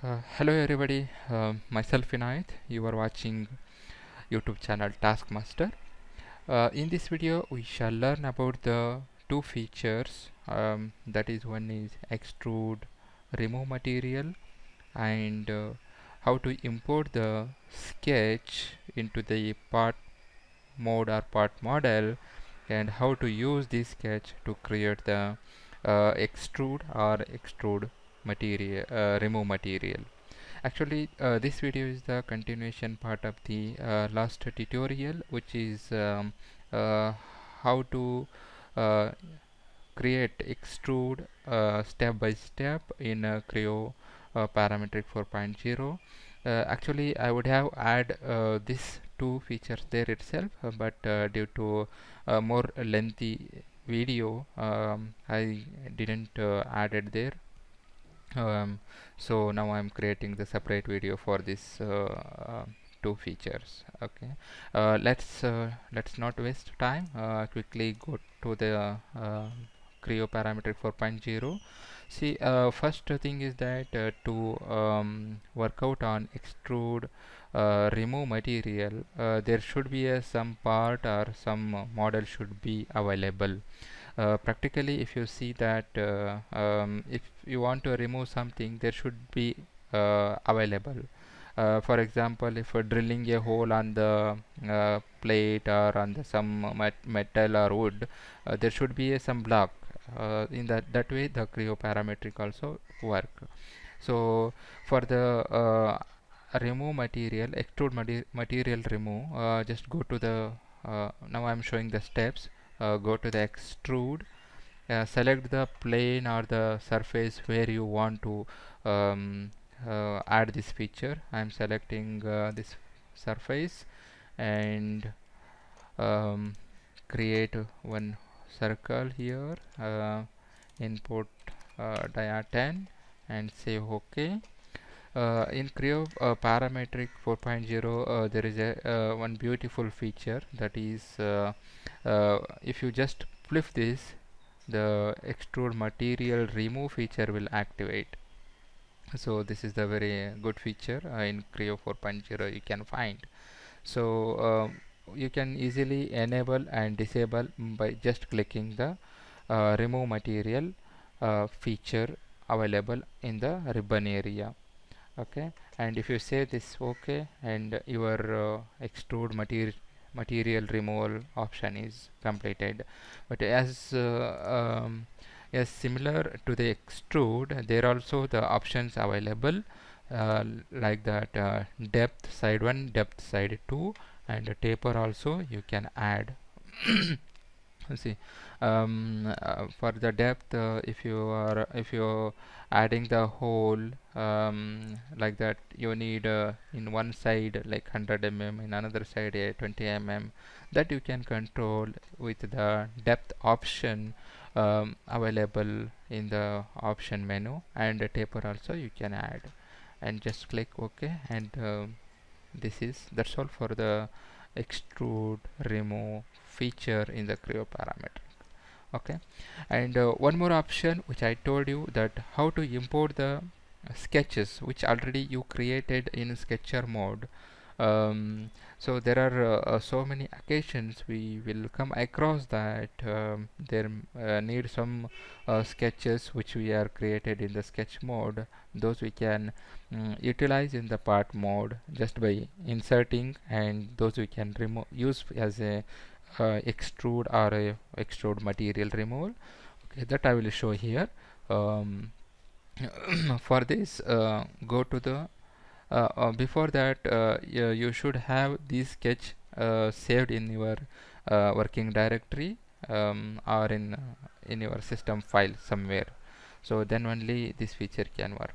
Hello everybody, myself Inayat. You are watching YouTube channel Taskmaster. In this video we shall learn about the two features, that is, one is extrude remove material, and how to import the sketch into the part mode or part model, and how to use this sketch to create the extrude or extrude material, remove material. Actually, this video is the continuation part of the last tutorial, which is uh, how to uh, create extrude step by step in Creo parametric 4.0. Actually, I would have add these two features there itself, but due to a more lengthy video, I didn't add it there. So now I'm creating the separate video for this two features. Okay, let's not waste time. Quickly go to the Creo parametric 4.0. See, first thing is that to work out on extrude remove material, there should be some part or some model should be available. Practically, if you see that if you want to remove something, there should be available. For example, if drilling a hole on the plate or on the some metal or wood, there should be some block. In that way, the Creo parametric also work. So for the remove material, extrude material remove, just go to the now I'm showing the steps. Go to the extrude, select the plane or the surface where you want to add this feature. I'm selecting this surface and um, create one circle here, input dia 10 and say OK. In Creo parametric 4.0, there is a one beautiful feature, that is, if you just flip this, the extrude material remove feature will activate. So this is the very good feature in Creo 4.0 you can find. So you can easily enable and disable by just clicking the remove material feature available in the ribbon area. Okay, and if you say this OK, and your extrude material removal option is completed. But as similar to the extrude, there are also the options available, like that depth side 1, depth side 2, and taper also you can add. See, for the depth, if you adding the hole, like that, you need in one side like 100 mm, in another side 20 mm, that you can control with the depth option available in the option menu, and the taper also you can add, and just click OK, and that's all for the extrude remove feature in the Creo parameter. Okay, and one more option which I told you, that how to import the sketches which already you created in sketcher mode. So there are so many occasions we will come across that there need some sketches which we are created in the sketch mode. Those we can utilize in the part mode just by inserting, and those we can use as a extrude or a extrude material removal. Okay, that I will show here. For this, go to the before that, you should have this sketch saved in your working directory, or in your system file somewhere. So then only this feature can work.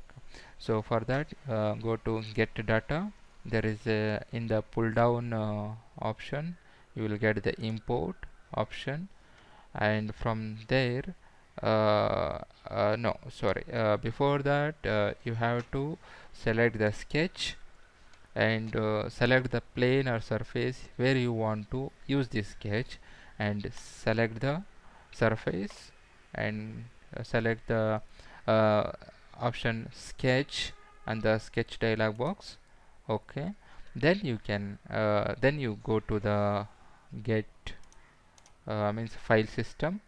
So for that, go to get data. There is a, in the pull down option, you will get the import option, and from there, no, sorry, before that, you have to select the sketch and select the plane or surface where you want to use this sketch, and select the surface, and select the uh, option sketch, and the sketch dialog box. Okay, then you can then you go to the get means file system.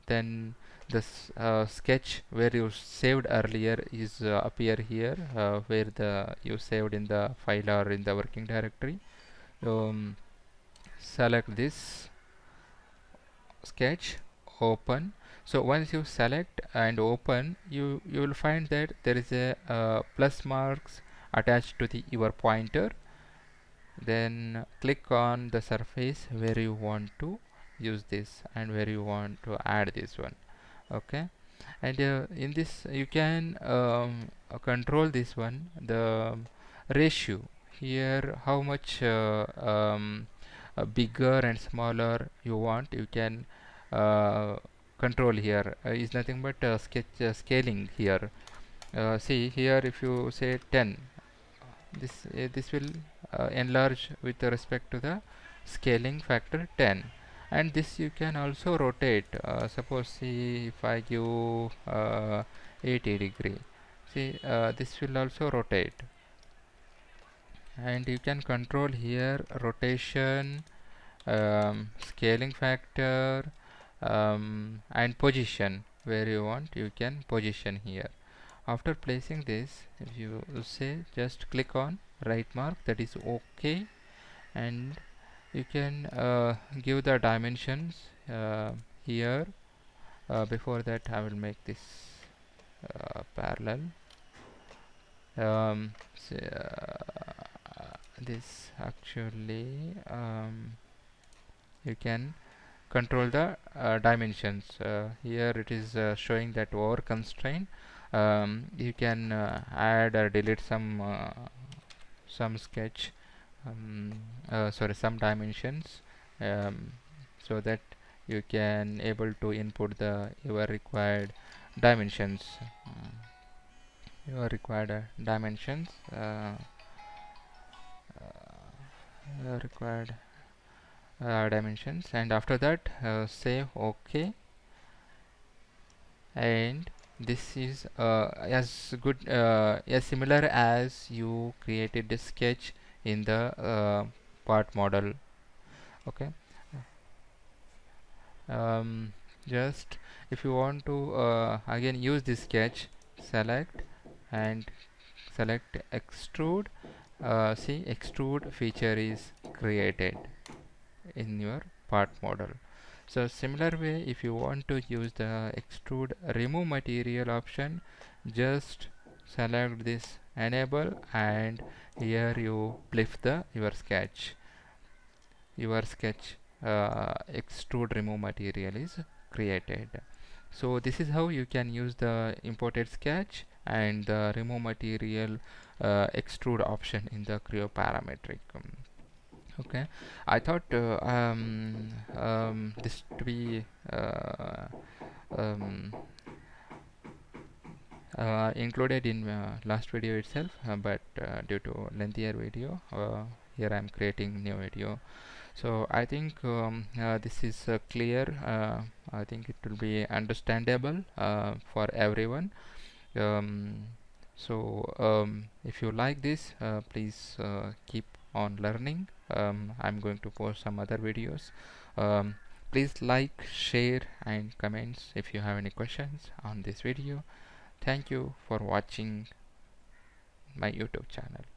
Then this sketch where you saved earlier is appear here, where the you saved in the file or in the working directory. um, Select this sketch, open. So once you select and open, you will find that there is a plus marks attached to the your pointer. Then click on the surface where you want to use this and where you want to add this one. Okay, and in this you can control this one, the ratio here, how much bigger and smaller you want. You can uh, control here, is nothing but sketch scaling here. See here, if you say 10, this will enlarge with respect to the scaling factor 10. And this you can also rotate. Suppose, see, if I give 80 degree, see, this will also rotate. And you can control here rotation, scaling factor, and position. Where you want, you can position here. After placing this, if you say, just click on right mark, that is OK. And you can give the dimensions here. Before that, I will make this parallel. So, this actually you can control the dimensions. Here it is showing that over constraint. You can add or delete some sketch, sorry, some dimensions, so that you can able to input the your required dimensions, your required dimensions, required dimensions. And after that, say OK. And this is as good as similar as you created the sketch in the part model. Okay, just if you want to again use this sketch, select and select extrude. See, extrude feature is created in your part model. So similar way, if you want to use the extrude remove material option, just select this enable, and here you lift the your sketch extrude remove material is created. So this is how you can use the imported sketch and the remove material extrude option in the Creo parametric. Okay, I thought this to be um, included in last video itself, but due to lengthier video, here I am creating new video. So I think this is clear. I think it will be understandable for everyone. um, if you like this, please keep on learning. I'm going to post some other videos. um, Please like, share and comments if you have any questions on this video. Thank you for watching my YouTube channel.